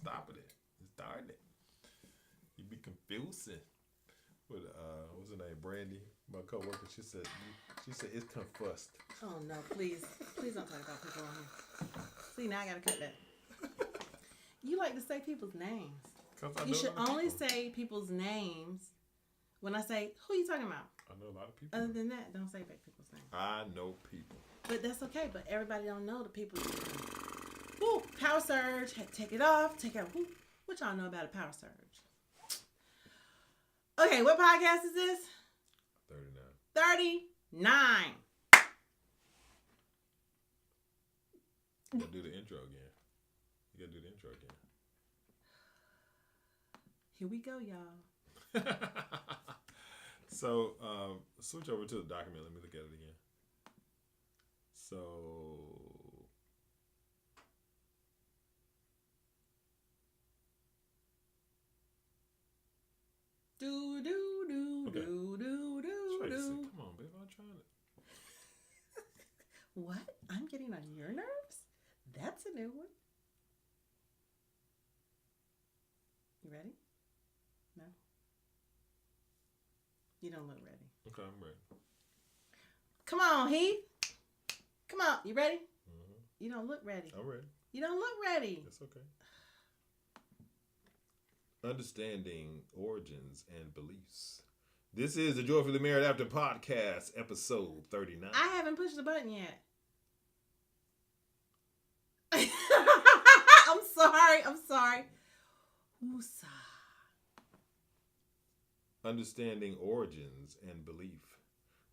stopping it. It's starting it. You be confusing. With what's her name? Brandy, my coworker. She said it's confused. Oh no, please don't talk about people on here. See, now I gotta cut that. You like to say people's names. You should only say people's names when I say, who are you talking about? I know a lot of people. Other than that, don't say people's names. I know people. But that's okay. But everybody don't know the people. Woo, power surge. Take it off. Take it off. Woo. What y'all know about a power surge? Okay, what podcast is this? 39. 39. You gotta do the intro again. Here we go, y'all. So, switch over to the document. Let me look at it again. So, Do. Tracy, come on, babe. I'm trying to. What? I'm getting on your nerves? That's a new one. You ready? No? You don't look ready. Okay, I'm ready. Come on, Heath. Come on. You ready? Mm-hmm. You don't look ready. I'm ready. You don't look ready. That's okay. Understanding origins and beliefs. This is the Joyfully Married After Podcast, episode 39. I haven't pushed the button yet. I'm sorry. Woosah. Understanding origins and belief.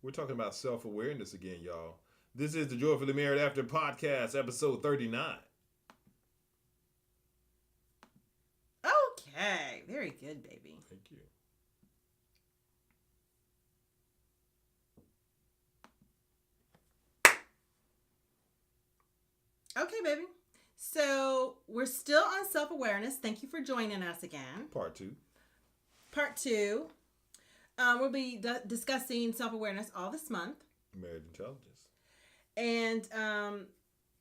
We're talking about self-awareness again, y'all. This is the Joyfully Married After Podcast, episode 39. Okay. Very good, baby. Thank you. Okay, baby. So we're still on self-awareness. Thank you for joining us again. Part 2. We'll be discussing self-awareness all this month. Marriage intelligence. And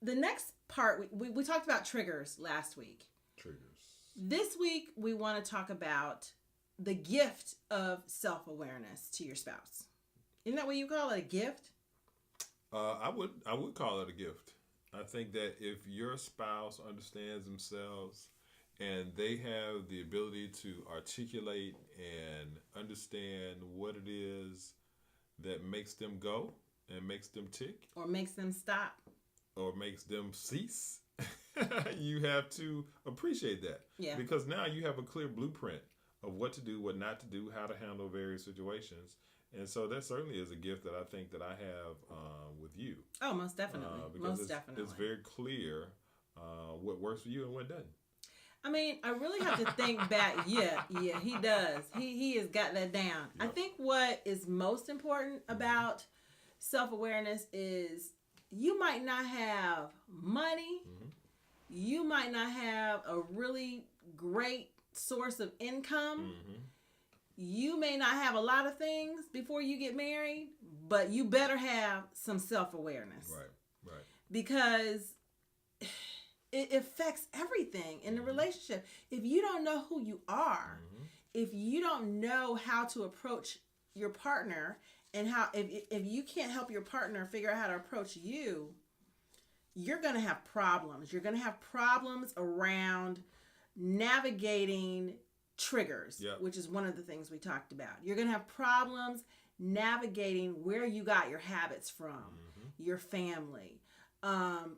the next part, we talked about triggers last week. Triggers. This week, we want to talk about the gift of self-awareness to your spouse. Isn't that what you call it, a gift? I would call it a gift. I think that if your spouse understands themselves and they have the ability to articulate and understand what it is that makes them go and makes them tick. Or makes them stop. Or makes them cease. You have to appreciate that. Yeah. Because now you have a clear blueprint of what to do, what not to do, how to handle various situations. And so that certainly is a gift that I think that I have with you. Oh, most definitely. Definitely. It's very clear what works for you and what doesn't. I mean, I really have to think back. Yeah, he does. He has got that down. Yep. I think what is most important about self-awareness is you might not have money. Mm-hmm. You might not have a really great source of income. Mm-hmm. You may not have a lot of things before you get married, but you better have some self-awareness. Right. Because it affects everything in the relationship. If you don't know who you are, if you don't know how to approach your partner, and how if you can't help your partner figure out how to approach you, you're going to have problems. You're going to have problems around navigating triggers, which is one of the things we talked about. You're going to have problems navigating where you got your habits from, your family,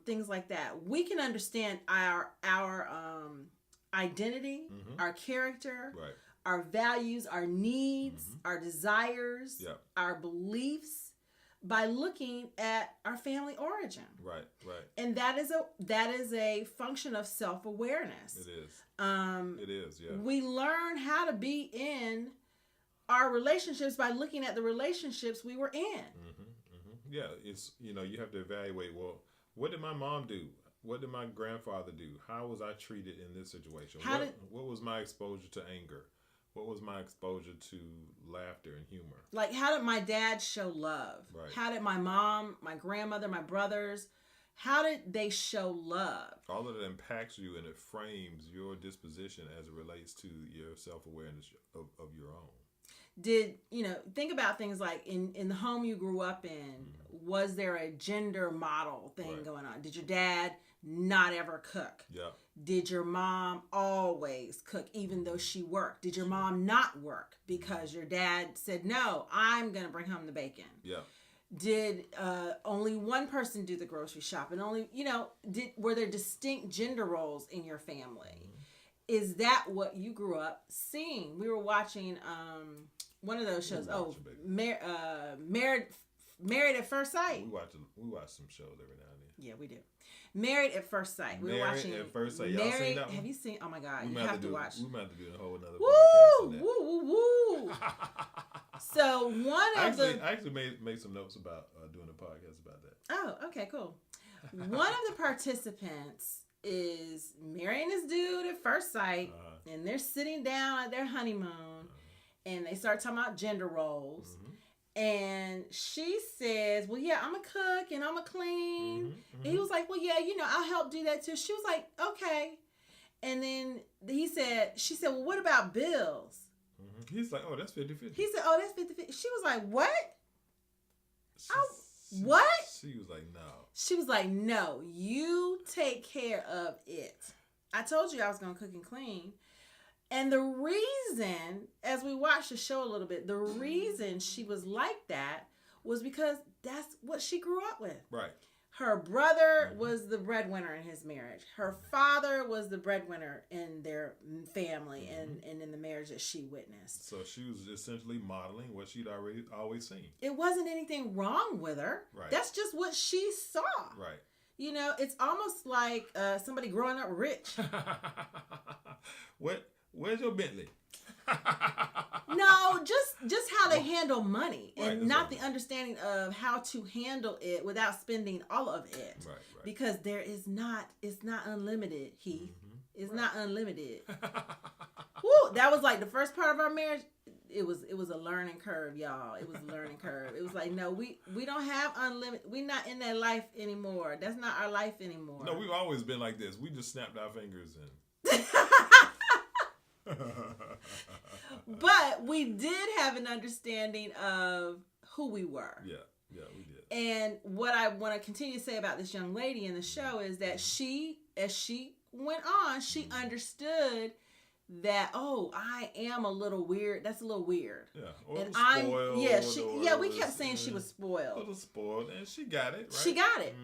things like that. We can understand our identity, our character, our values, our needs, our desires, our beliefs by looking at our family origin. Right. And that is a function of self-awareness. It is. It is, yeah. We learn how to be in our relationships by looking at the relationships we were in. Yeah, it's, you have to evaluate, well, what did my mom do? What did my grandfather do? How was I treated in this situation? What was my exposure to anger? What was my exposure to laughter and humor? Like, how did my dad show love? Right. How did my mom, my grandmother, my brothers, How did they show love? All of that impacts you, and it frames your disposition as it relates to your self-awareness of your own. Did, think about things like in the home you grew up in, was there a gender model thing going on? Did your dad not ever cook? Yeah. Did your mom always cook even though she worked? Did your mom not work because your dad said, no, I'm going to bring home the bacon? Yeah. Did only one person do the grocery shopping? Only, were there distinct gender roles in your family? Is that what you grew up seeing? We were watching one of those shows. Married at First Sight. We watch some shows every now and then. Yeah, we do. Married at First Sight. We were watching Married at First Sight. Y'all seen that one? Have you seen? Oh my God, you have to watch. We might have to do a whole another Woo, podcast on that. woo. So I actually made some notes about doing a podcast about that. Oh, okay, cool. One of the participants is marrying this dude at first sight, and they're sitting down at their honeymoon, and they start talking about gender roles. And she says, well, yeah, I'm a cook and I'm a clean. And he was like, well, yeah, I'll help do that too. She was like, okay. And then she said, well, what about bills? He's like, oh, that's 50-50. He said, oh, that's 50-50. She was like, what? What? She was like, no. She was like, no, you take care of it. I told you I was going to cook and clean. And the reason, as we watched the show a little bit, the reason she was like that was because that's what she grew up with. Right. Her brother was the breadwinner in his marriage. Her father was the breadwinner in their family and in the marriage that she witnessed. So she was essentially modeling what she'd always seen. It wasn't anything wrong with her. Right. That's just what she saw. Right. It's almost like somebody growing up rich. Where's your Bentley? No, just how they handle money and right, not the understanding of how to handle it without spending all of it. Right. Because it's not unlimited, Heath. It's not unlimited. Woo, that was like the first part of our marriage. It was a learning curve, y'all. It was a learning curve. It was like, no, we don't have unlimited. We're not in that life anymore. That's not our life anymore. No, we've always been like this. We just snapped our fingers and but we did have an understanding of who we were. Yeah, we did. And what I want to continue to say about this young lady in the show is that as she went on, she understood that, oh, I am a little weird. That's a little weird. Yeah, or and spoiled. we kept saying she was spoiled. A little spoiled, and she got it. Right? She got it.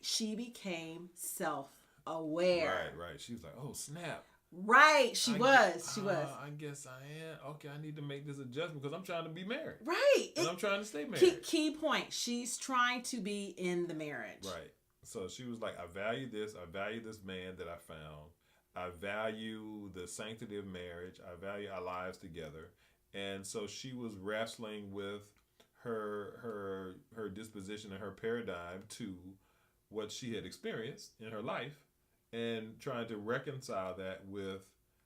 She became self-aware. Right. She was like, oh, snap. Right, she was. I guess I am. Okay, I need to make this adjustment because I'm trying to be married. Right. And I'm trying to stay married. Key point. She's trying to be in the marriage. Right. So she was like, I value this. I value this man that I found. I value the sanctity of marriage. I value our lives together. And so she was wrestling with her disposition and her paradigm to what she had experienced in her life, and trying to reconcile that with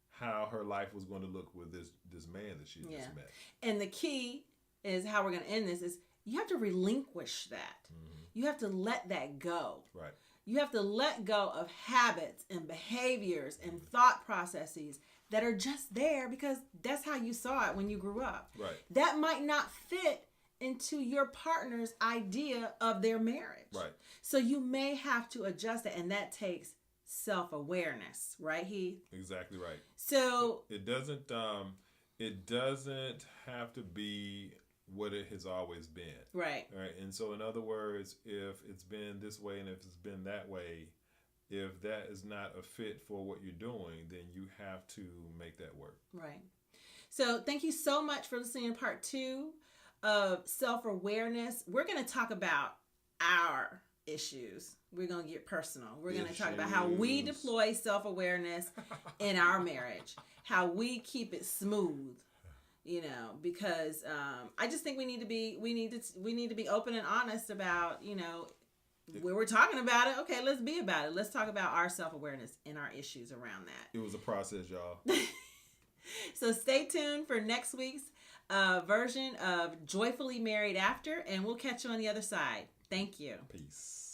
how her life was going to look with this man that she just met. And the key is how we're going to end this is you have to relinquish that. You have to let that go. Right. You have to let go of habits and behaviors and thought processes that are just there because that's how you saw it when you grew up. Right. That might not fit into your partner's idea of their marriage. Right. So you may have to adjust it, and that takes self-awareness, right, Heath? Exactly right. So it doesn't have to be what it has always been. Right. Right. And so in other words, if it's been this way and if it's been that way, if that is not a fit for what you're doing, then you have to make that work. Right. So thank you so much for listening to part 2 of self-awareness. We're going to talk about our issues. We're going to get personal. We're going to talk about how we deploy self-awareness in our marriage, how we keep it smooth, because I just think we need to be open and honest about, where we're talking about it. Okay, let's be about it. Let's talk about our self-awareness and our issues around that. It was a process, y'all. So stay tuned for next week's version of Joyfully Married After, and we'll catch you on the other side. Thank you. Peace.